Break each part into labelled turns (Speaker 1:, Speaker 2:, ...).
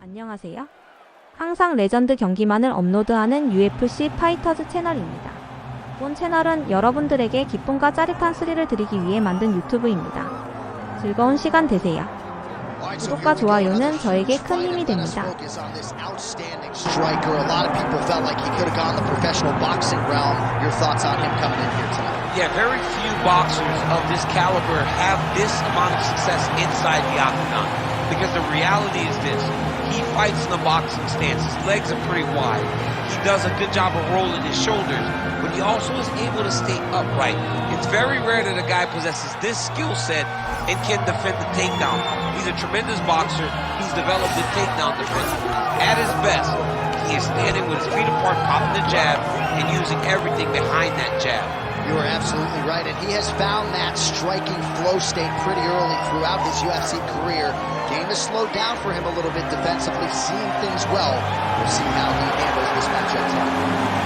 Speaker 1: 안녕하세요. 항상 레전드 경기만을 업로드하는 UFC 파이터즈 채널입니다. 본 채널은 여러분들에게 기쁨과 짜릿한 스릴을 드리기 위해 만든 유튜브입니다. 즐거운 시간 되세요. 구독과 좋아요는 저에게 큰 힘이 됩니다.
Speaker 2: Yeah, very few boxers of this caliber have this amount of success inside the octagon. Because the reality is this, he fights in the boxing stance. His legs are pretty wide. He does a good job of rolling his shoulders, but he also is able to stay upright. It's very rare that a guy possesses this skill set and can defend the takedown. He's a tremendous boxer. He's developed the takedown defense. At his best, he is standing with his feet apart, popping the jab, and using everything behind that jab.
Speaker 3: You are absolutely right, and he has found that striking flow state pretty early throughout his UFC career. Game has slowed down for him a little bit defensively, seeing things well. We'll see how he handles this matchup tonight.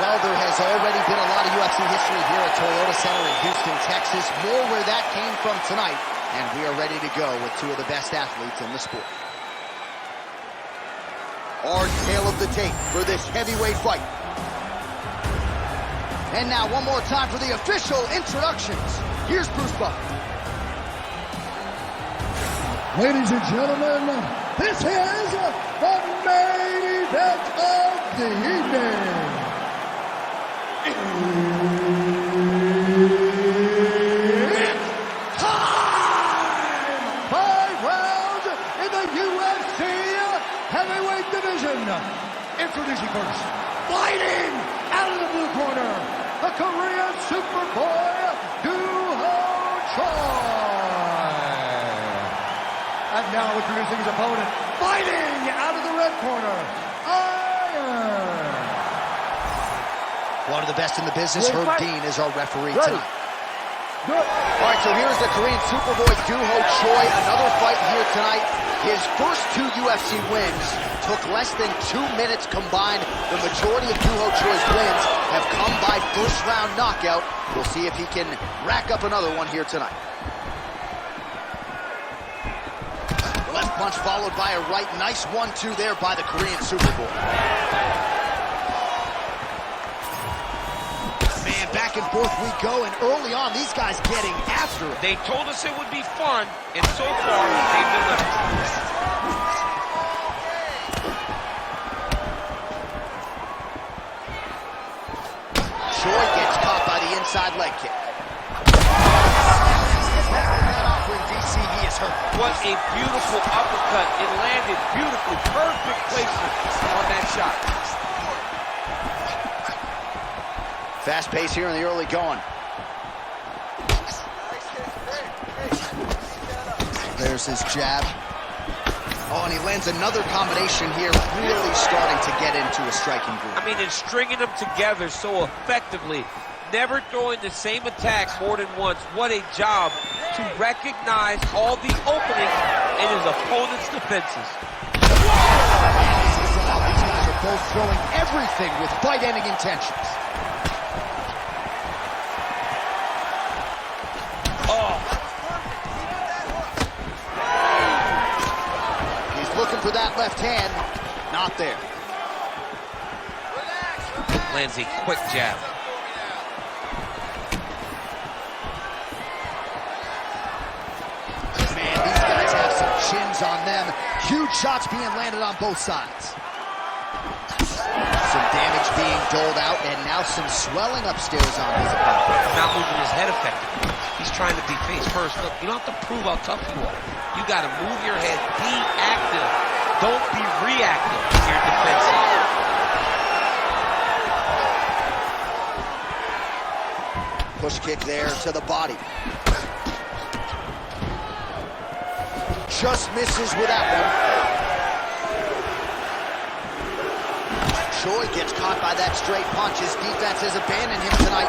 Speaker 3: Well, there has already been a lot of UFC history here at Toyota Center in Houston, Texas. More where that came from tonight, and we are ready to go with two of the best athletes in the sport. Our tale of the tape for this heavyweight fight. And now one more time for the official introductions. Here's Bruce Buffer.
Speaker 4: Ladies and gentlemen, this is the main event of the evening. It's time! 5 rounds in the UFC heavyweight division. Introducing first, fighting out of the blue corner, the Korean Superboy, Duho Choi. And now introducing his opponent, fighting out of the red corner, Iron.
Speaker 3: One of the best in the business, Herb Dean, is our referee tonight. All right, so here's the Korean Superboy, Duho Choi. Another fight here tonight. His first 2 UFC wins took less than 2 minutes combined. The majority of Duho Choi's wins have come by first-round knockout. We'll see if he can rack up another one here tonight. Left punch followed by a right. Nice 1-2 there by the Korean Superboy. Back and forth we go, and early on, these guys getting after it.
Speaker 2: They told us it would be fun, and so far, they've delivered.
Speaker 3: Choi gets caught by the inside leg kick. When DC, he is hurt.
Speaker 2: What a beautiful uppercut. It landed beautifully. Perfect placement on that shot.
Speaker 3: Fast pace here in the early going. There's his jab. Oh, and he lands another combination here, really starting to get into a striking groove.
Speaker 2: I mean, and stringing them together so effectively, never throwing the same attack more than once. What a job to recognize all the openings in his opponent's defenses.
Speaker 3: These guys are both throwing everything with fight-ending intentions. Looking for that left hand, not there.
Speaker 2: Lands a quick jab.
Speaker 3: Man, these guys have eyes on them. Huge shots being landed on both sides. Some damage being doled out, and now some swelling upstairs on his opponent.
Speaker 2: Not moving his head effectively. He's trying to be face first. Look, you don't have to prove how tough you are. You got to move your head, be active. Don't be reactive when you're defensive.
Speaker 3: Push kick there to the body. Just misses with that one. Choi gets caught by that straight punch. His defense has abandoned him tonight.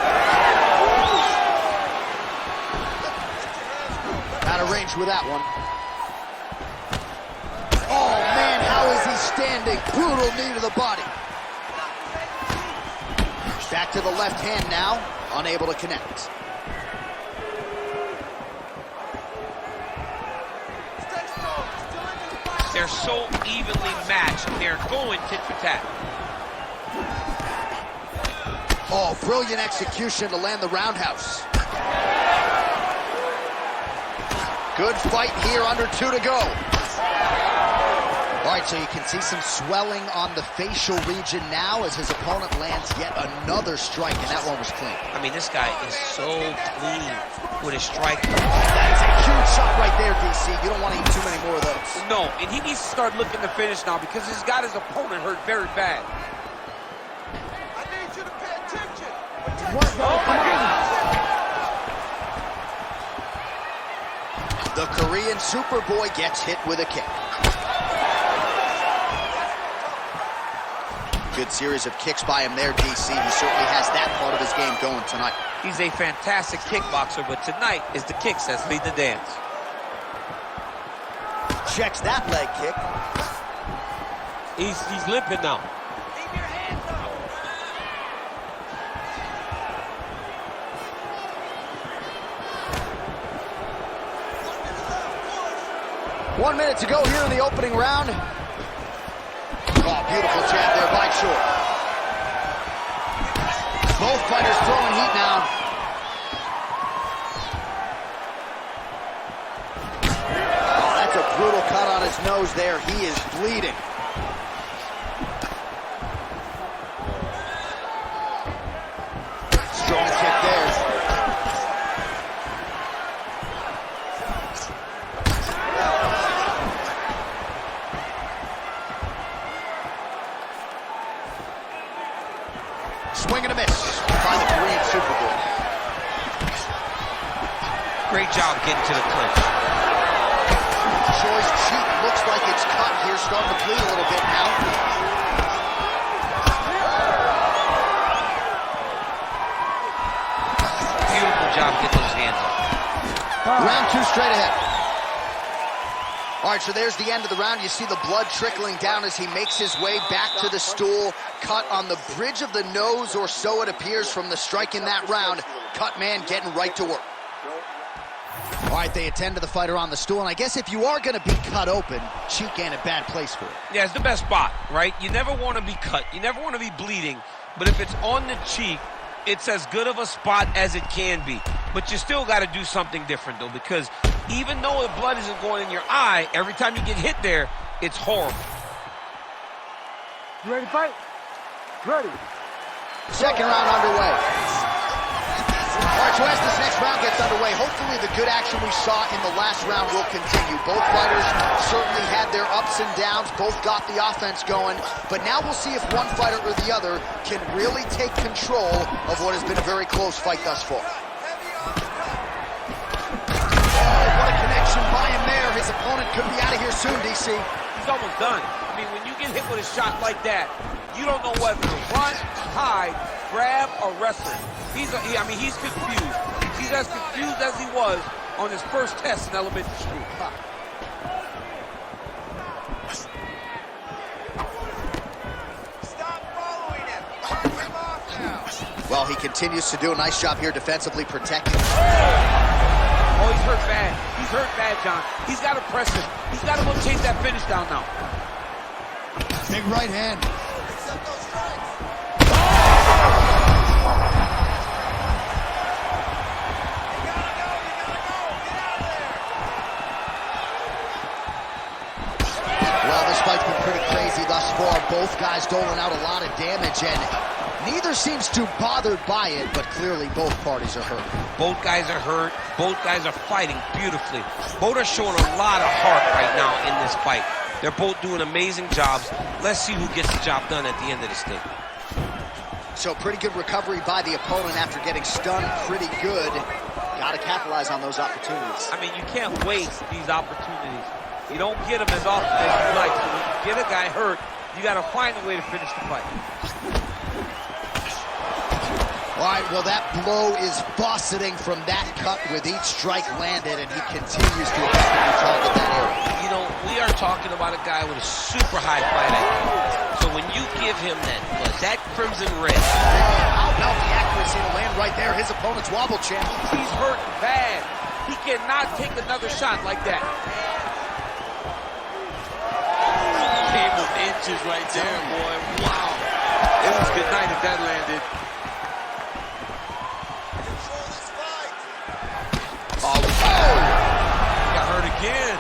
Speaker 3: Out of range with that one. Oh man, how is he standing? Brutal knee to the body. Back to the left hand now, unable to connect.
Speaker 2: They're so evenly matched. They're going tit for tat.
Speaker 3: Oh, brilliant execution to land the roundhouse. Good fight here, under 2 to go. All right, so you can see some swelling on the facial region now as his opponent lands yet another strike, and that one was clean.
Speaker 2: I mean, this guy is so clean with his strike.
Speaker 3: That is a huge shot right there, DC. You don't want to eat too many more of those.
Speaker 2: No, and he needs to start looking to finish now because he's got his opponent hurt very bad.
Speaker 4: I need you to pay attention.
Speaker 2: Oh my goodness.
Speaker 3: The Korean Superboy gets hit with a kick. Good series of kicks by him there, DC. He certainly has that part of his game going tonight.
Speaker 2: He's a fantastic kickboxer, but tonight is the kicks that lead the dance.
Speaker 3: Checks that leg kick.
Speaker 2: He's limping now.
Speaker 4: Keep your hands up.
Speaker 3: 1 minute to go here in the opening round. Oh, beautiful jab there by Choi. Both fighters throwing heat now. Oh, that's a brutal cut on his nose there. He is bleeding. Strong kick there. Swing and a miss by the Korean Superboy.
Speaker 2: Great job getting to the clinch.
Speaker 3: Choi's cheek looks like it's cut here, starting to bleed a little bit now.
Speaker 2: Beautiful job getting those hands up.
Speaker 3: Round 2 straight ahead. All right, so there's the end of the round. You see the blood trickling down as he makes his way back to the stool. Cut on the bridge of the nose, or so it appears from the strike in that round. Cut man getting right to work. All right, they attend to the fighter on the stool, and I guess if you are going to be cut open, cheek ain't a bad place for it.
Speaker 2: Yeah, it's the best spot, right? You never want to be cut. You never want to be bleeding. But if it's on the cheek, it's as good of a spot as it can be. But you still got to do something different, though, because even though the blood isn't going in your eye, every time you get hit there, it's horrible.
Speaker 4: You ready to fight? Ready.
Speaker 3: Second round underway. All right, so as this next round gets underway, hopefully the good action we saw in the last round will continue. Both fighters certainly had their ups and downs, both got the offense going, but now we'll see if one fighter or the other can really take control of what has been a very close fight thus far. Oh, what a connection by him there. His opponent could be out of here soon, DC.
Speaker 2: He's almost done. I mean, when you get hit with a shot like that, you don't know whether to run, hide, grab, or wrestle. He's confused. He's as confused as he was on his first test in elementary school.
Speaker 4: Stop following him. Get him off now.
Speaker 3: Well, he continues to do a nice job here defensively protecting.
Speaker 2: Oh, he's hurt bad. He's hurt bad, John. He's got to press him. He's got to go chase that finish down now.
Speaker 3: Big right hand.
Speaker 4: Accept those strikes. You gotta go. Get out of there.
Speaker 3: pretty crazy thus far. Both guys doling out a lot of damage, and neither seems too bothered by it, but clearly both parties are hurt.
Speaker 2: Both guys are hurt. Both guys are fighting beautifully. Both are showing a lot of heart right now in this fight. They're both doing amazing jobs. Let's see who gets the job done at the end of this thing.
Speaker 3: So pretty good recovery by the opponent after getting stunned pretty good. Got to capitalize on those opportunities.
Speaker 2: I mean, you can't waste these opportunities. You don't get them as often as you like. So when you get a guy hurt, you got to find a way to finish the fight.
Speaker 3: All right, well, that blow is buffeting from that cut with each strike landed, and he continues to effectively target that area.
Speaker 2: You know, we are talking about a guy with a super high fight IQ. So when you give him that crimson red.
Speaker 3: How about the accuracy to land right there? His opponent's wobble champ.
Speaker 2: He's hurt bad. He cannot take another shot like that. Came with inches right there, boy. Wow. It was good night if that landed. Got hurt again.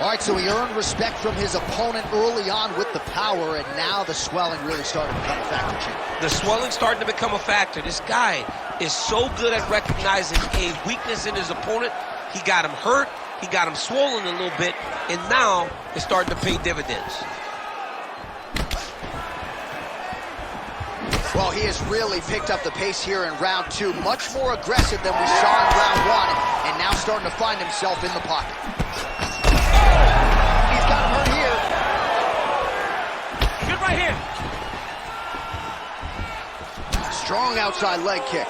Speaker 3: All right, so he earned respect from his opponent early on with the power, and now the swelling really started to become a factor, Champ.
Speaker 2: The swelling's starting to become a factor. This guy is so good at recognizing a weakness in his opponent. He got him hurt, he got him swollen a little bit, and now it's starting to pay dividends.
Speaker 3: Well, he has really picked up the pace here in round two. Much more aggressive than we saw in round one, and now starting to find himself in the pocket. He's got him hurt here.
Speaker 2: Good right here.
Speaker 3: Strong outside leg kick.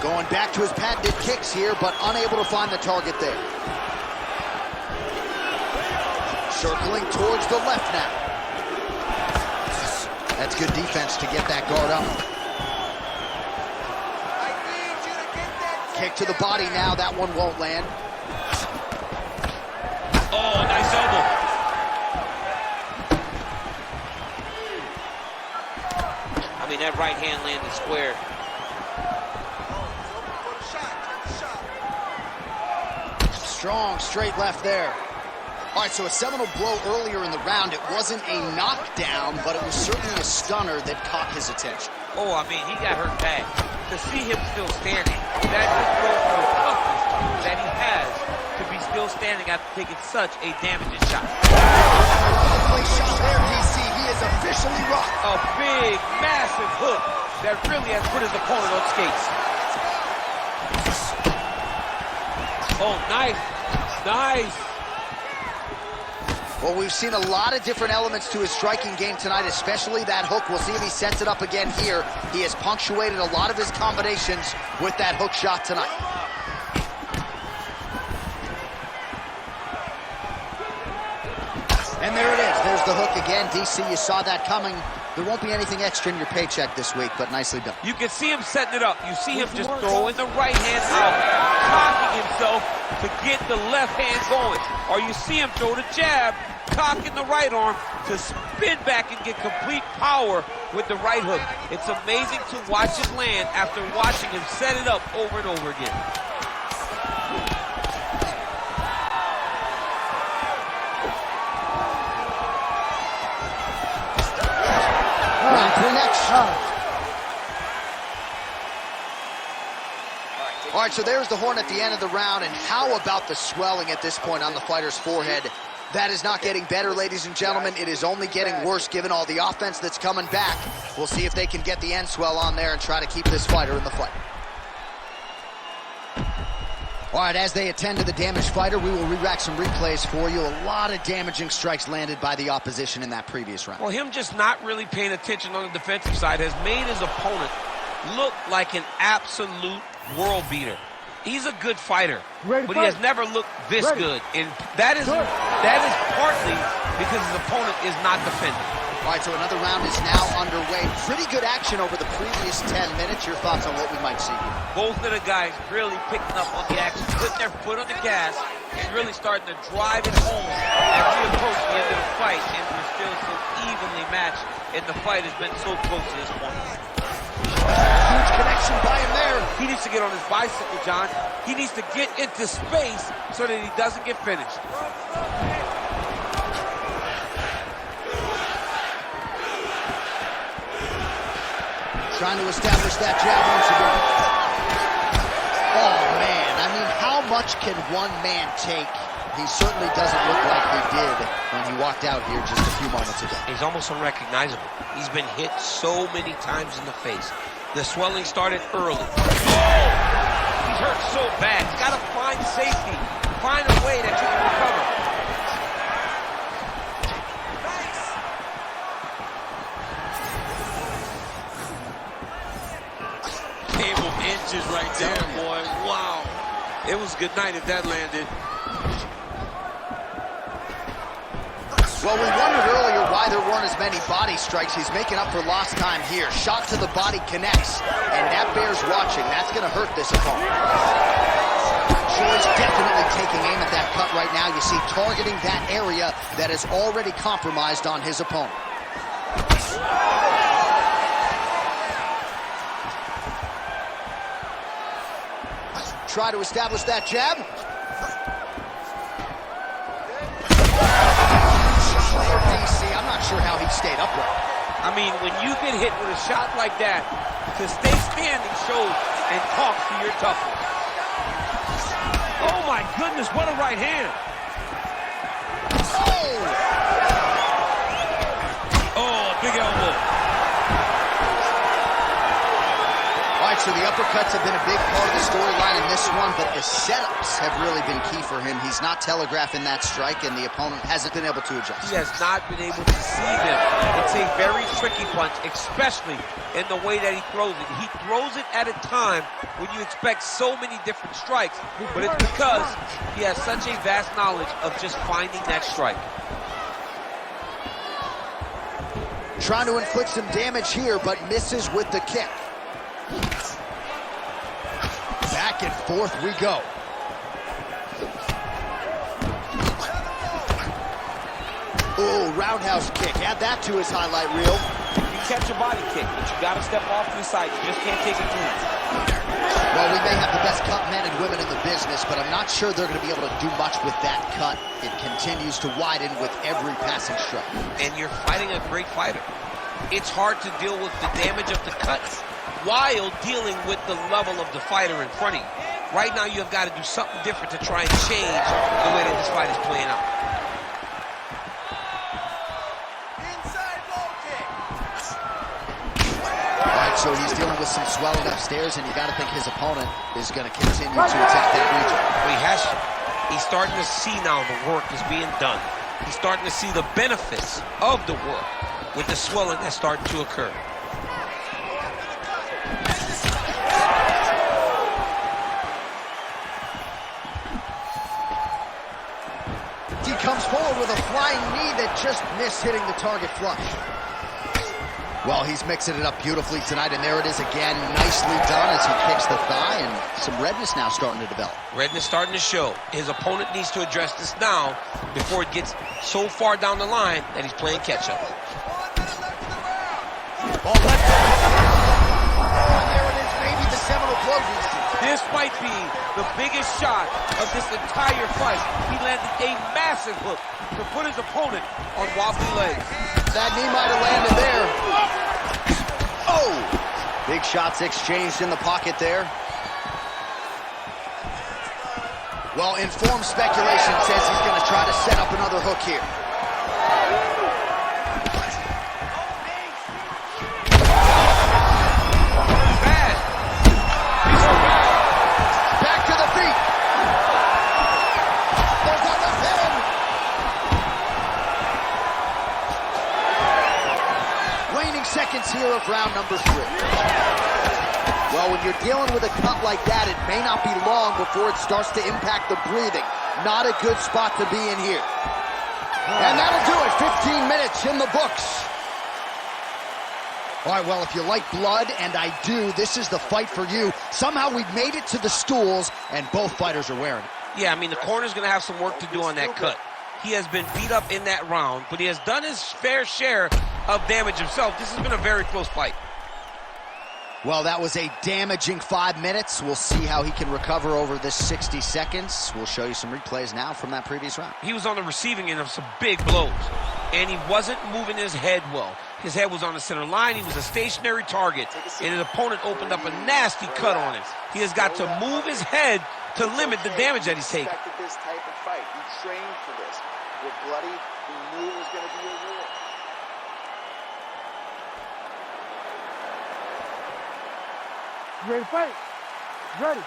Speaker 3: Going back to his patented kicks here, but unable to find the target there. Circling towards the left now. That's good defense to get that guard up. Kick to the body now. That one won't land.
Speaker 2: Oh, nice elbow. I mean, that right hand landed square.
Speaker 3: Strong straight left there. All right, so a seminal blow earlier in the round. It wasn't a knockdown, but it was certainly a stunner that caught his attention.
Speaker 2: Oh, I mean, he got hurt bad. To see him still standing, that just goes to the toughness that he has to be still standing after taking such a damaging shot.
Speaker 3: Place shot there, DC. He is officially rocked.
Speaker 2: A big, massive hook that really has put his opponent on skates. Oh, nice. Nice.
Speaker 3: Well, we've seen a lot of different elements to his striking game tonight, especially that hook. We'll see if he sets it up again here. He has punctuated a lot of his combinations with that hook shot tonight. And there it is. There's the hook again. DC, you saw that coming. There won't be anything extra in your paycheck this week, but nicely done.
Speaker 2: You can see him setting it up. You see him just throwing the right hand out, cocking himself to get the left hand going. Or you see him throw the jab, cocking the right arm to spin back and get complete power with the right hook. It's amazing to watch it land after watching him set it up over and over again.
Speaker 3: Round three next. All right, so there's the horn at the end of the round, and how about the swelling at this point on the fighter's forehead? That is not getting better, ladies and gentlemen. It is only getting worse given all the offense that's coming back. We'll see if they can get the end swell on there and try to keep this fighter in the fight. All right, as they attend to the damaged fighter, we will re-rack some replays for you. A lot of damaging strikes landed by the opposition in that previous round.
Speaker 2: Well, him just not really paying attention on the defensive side has made his opponent look like an absolute world beater. He's a good fighter, but he has never looked this good. And that is partly because his opponent is not defending.
Speaker 3: All right, so another round is now underway. Pretty good action over the previous 10 minutes. Your thoughts on what we might see here?
Speaker 2: Both of the guys really picking up on the action, putting their foot on the gas, and really starting to drive it home as we approach the end of the fight. And we're still so evenly matched, and the fight has been so close to this point.
Speaker 3: Huge connection by him there.
Speaker 2: He needs to get on his bicycle, John. He needs to get into space so that he doesn't get finished.
Speaker 3: Trying to establish that jab once again. Oh, man. I mean, how much can one man take? He certainly doesn't look like he did when he walked out here just a few moments ago.
Speaker 2: He's almost unrecognizable. He's been hit so many times in the face. The swelling started early. Oh! He's hurt so bad. He's got to find safety. Find a way that you can recover. Cable inches right there, boy. Wow. It was good night if that landed.
Speaker 3: Well, we wondered earlier why there weren't as many body strikes. He's making up for lost time here. Shot to the body connects, and that bears watching. That's going to hurt this opponent. Choi's definitely taking aim at that cut right now. You see, targeting that area that is already compromised on his opponent. Try to establish that jab. I'm not sure how he stayed upright.
Speaker 2: I mean, when you get hit with a shot like that, to stay standing shows and talks to your toughness. Oh my goodness, what a right hand. Oh, big elbow.
Speaker 3: All right, so the uppercuts have been a big part of the storyline in this one, but the setups have really been key for him. He's not telegraphing that strike, and the opponent hasn't been able to adjust.
Speaker 2: He has not been able to see them. It's a very tricky punch, especially in the way that he throws it. He throws it at a time when you expect so many different strikes, but it's because he has such a vast knowledge of just finding that strike.
Speaker 3: Trying to inflict some damage here, but misses with the kick. Back and forth we go. Oh, roundhouse kick. Add that to his highlight reel.
Speaker 2: You catch a body kick, but you got to step off to the side. You just can't take it clean.
Speaker 3: Well, we may have the best cut men and women in the business, but I'm not sure they're going to be able to do much with that cut. It continues to widen with every passing strike.
Speaker 2: And you're fighting a great fighter. It's hard to deal with the damage of the cuts while dealing with the level of the fighter in front of you. Right now, you've got to do something different to try and change the way that this fight is playing out.
Speaker 3: All right, so he's dealing with some swelling upstairs, and you got to think his opponent is going to continue to attack that region.
Speaker 2: Well, he's starting to see now the work is being done. He's starting to see the benefits of the work with the swelling that's starting to occur.
Speaker 3: He comes forward with a flying knee that just missed hitting the target flush. Well, he's mixing it up beautifully tonight, and there it is again. Nicely done as he kicks the thigh, and some redness now starting to develop.
Speaker 2: Redness starting to show. His opponent needs to address this now before it gets so far down the line that he's playing catch-up.
Speaker 3: Oh, let's go. And there it is, maybe the seminal blow.
Speaker 2: This might be the biggest shot of this entire fight. He landed a massive hook to put his opponent on wobbly legs.
Speaker 3: That knee might have landed there. Oh! Big shots exchanged in the pocket there. Well, informed speculation says he's going to try to set up another hook here. Seconds here of round number 3. Well, when you're dealing with a cut like that, it may not be long before it starts to impact the breathing. Not a good spot to be in here. And that'll do it. 15 minutes in the books. All right, well, if you like blood, and I do, this is the fight for you. Somehow we've made it to the stools, and both fighters are wearing it.
Speaker 2: Yeah, I mean, the corner's going to have some work to do on that cut. He has been beat up in that round, but he has done his fair share of damage himself. This has been a very close fight.
Speaker 3: Well, that was a damaging 5 minutes. We'll see how he can recover over this 60 seconds. We'll show you some replays now from that previous round.
Speaker 2: He was on the receiving end of some big blows, and he wasn't moving his head well. His head was on the center line. He was a stationary target, and his opponent opened up a nasty cut on him. He has got to move his head to limit the damage that he's taking.
Speaker 5: He expected this type of fight. He trained for this. You're bloody. He knew it was going to be a war.
Speaker 4: Ready to fight? Ready.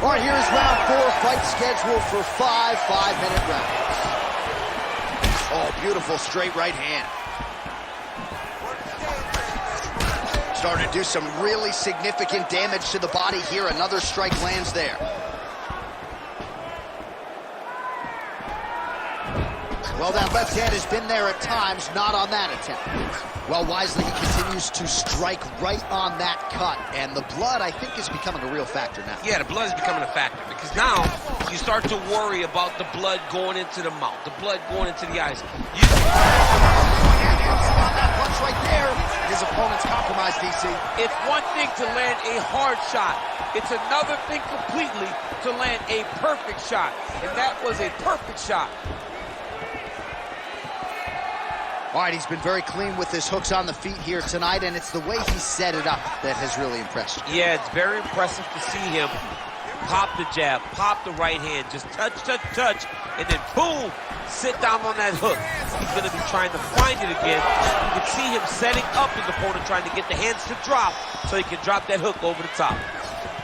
Speaker 3: All right, here's round 4, fight scheduled for 5 5-minute rounds. Oh, beautiful straight right hand. Starting to do some really significant damage to the body here. Another strike lands there. Well, that left hand has been there at times, not on that attempt. Well, wisely, he continues to strike right on that cut, and the blood, I think, is becoming a real factor now.
Speaker 2: Yeah, the blood is becoming a factor, because now you start to worry about the blood going into the mouth, the blood going into the eyes.
Speaker 3: On that punch right there, his opponent's compromised, DC.
Speaker 2: It's one thing to land a hard shot. It's another thing completely to land a perfect shot, and that was a perfect shot.
Speaker 3: All right, he's been very clean with his hooks on the feet here tonight, and it's the way he set it up that has really impressed you.
Speaker 2: Yeah, it's very impressive to see him pop the jab, pop the right hand, just touch, touch, touch, and then boom, sit down on that hook. He's going to be trying to find it again. You can see him setting up his opponent, trying to get the hands to drop so he can drop that hook over the top.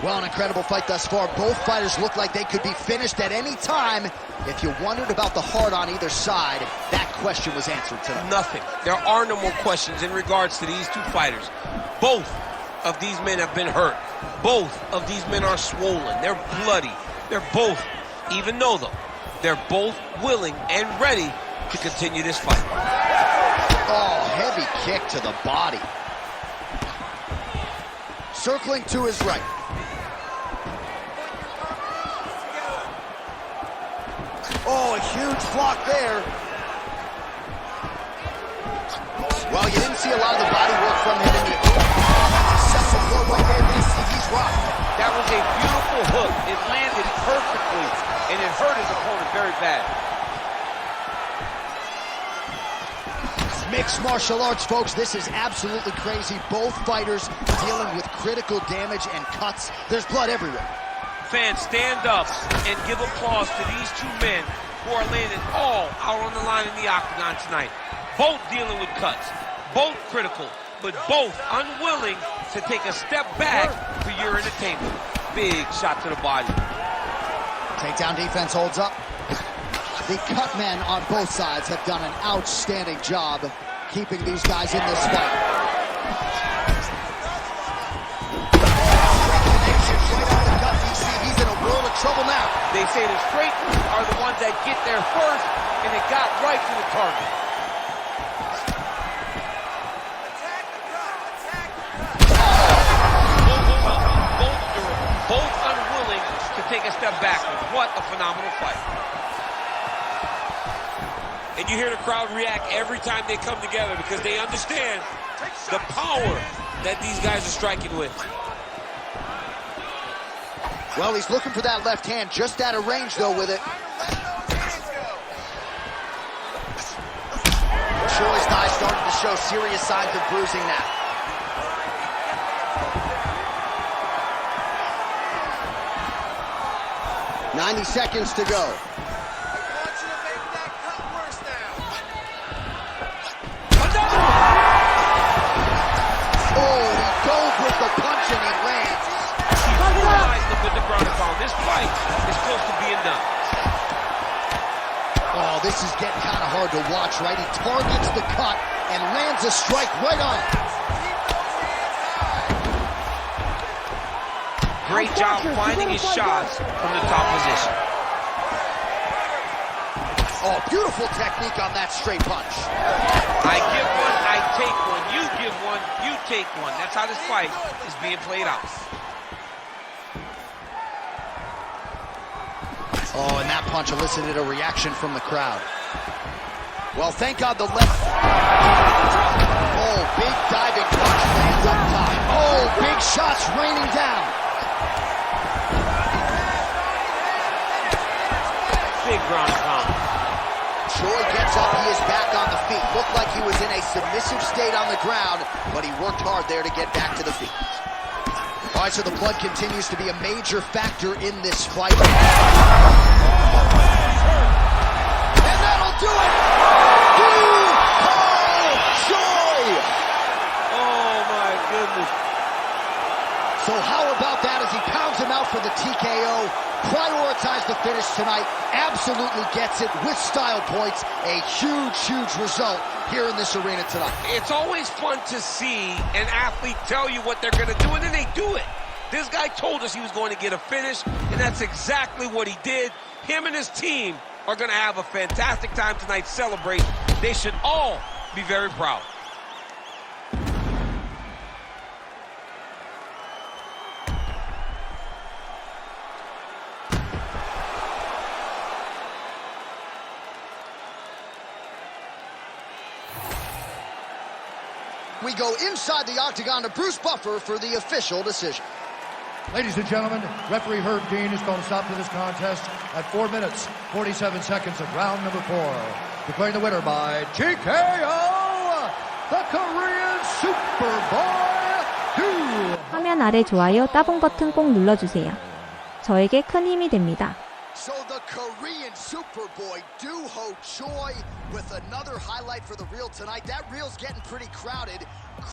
Speaker 3: Well, an incredible fight thus far. Both fighters look like they could be finished at any time. If you wondered about the heart on either side, that question was answered tonight.
Speaker 2: Nothing. There are no more questions in regards to these two fighters. Both of these men have been hurt. Both of these men are swollen. They're bloody. They're both, even though they're both willing and ready to continue this fight.
Speaker 3: Oh, heavy kick to the body. Circling to his right. Oh, a huge block there. Well, you didn't see a lot of the body work from him in the right there. He's rocked.
Speaker 2: That was a beautiful hook. It landed perfectly, and it hurt his opponent very bad.
Speaker 3: Mixed martial arts, folks. This is absolutely crazy. Both fighters dealing with critical damage and cuts. There's blood everywhere.
Speaker 2: Fans, stand up and give applause to these two men who are laying it all out on the line in the octagon tonight. Both dealing with cuts, both critical, but both unwilling to take a step back for your entertainment. Big shot to the body.
Speaker 3: Takedown defense holds up. The cut men on both sides have done an outstanding job keeping these guys in this fight. Trouble now.
Speaker 2: They say the straight are the ones that get there first, and it got right to the target. Both unwilling to take a step backward. What a phenomenal fight. And you hear the crowd react every time they come together because they understand the power that these guys are striking with.
Speaker 3: Well, he's looking for that left hand, just out of range, though, with it. Choi's thigh starting to show serious signs of bruising now. "90 seconds to go. Oh, he goes with the punch and he lands.
Speaker 2: With the ground and pound. This fight is close to being done.
Speaker 3: Oh, this is getting kind of hard to watch, right? He targets the cut and lands a strike right on it.
Speaker 2: Great job finding his shots from the top position.
Speaker 3: Oh, beautiful technique on that straight punch.
Speaker 2: I give one, I take one. You give one, you take one. That's how this fight is being played out.
Speaker 3: Oh, and that punch elicited a reaction from the crowd. Well, thank God the left. Oh, big diving punch lands up top. Oh, big shots raining down.
Speaker 2: Big ground and pound.
Speaker 3: Choi gets up, he is back on the feet. Looked like he was in a submissive state on the ground, but he worked hard there to get back to the feet. All right, so the blood continues to be a major factor in this fight. And that'll do it! Choi!
Speaker 2: Oh my goodness.
Speaker 3: So how about that as he pounds him out for the TKO? Prioritize the finish tonight. Absolutely gets it with style points. A huge, huge result here in this arena tonight.
Speaker 2: It's always fun to see an athlete tell you what they're going to do, and then they do it. This guy told us he was going to get a finish, and that's exactly what he did. Him and his team are going to have a fantastic time tonight celebrating. They should all be very proud.
Speaker 3: We go inside the octagon to Bruce Buffer for the official decision.
Speaker 4: Ladies and gentlemen, referee Herb Dean has called a stop to this contest at 4 minutes, 47 seconds of round number 4. Declaring the winner by TKO, the Korean Superboy, Duho.
Speaker 1: 화면 아래 좋아요 따봉 버튼 꼭 눌러주세요. 저에게 큰 힘이 됩니다.
Speaker 3: So the Korean Superboy, Duho Choi, with another highlight for the reel tonight. That reel's getting pretty crowded.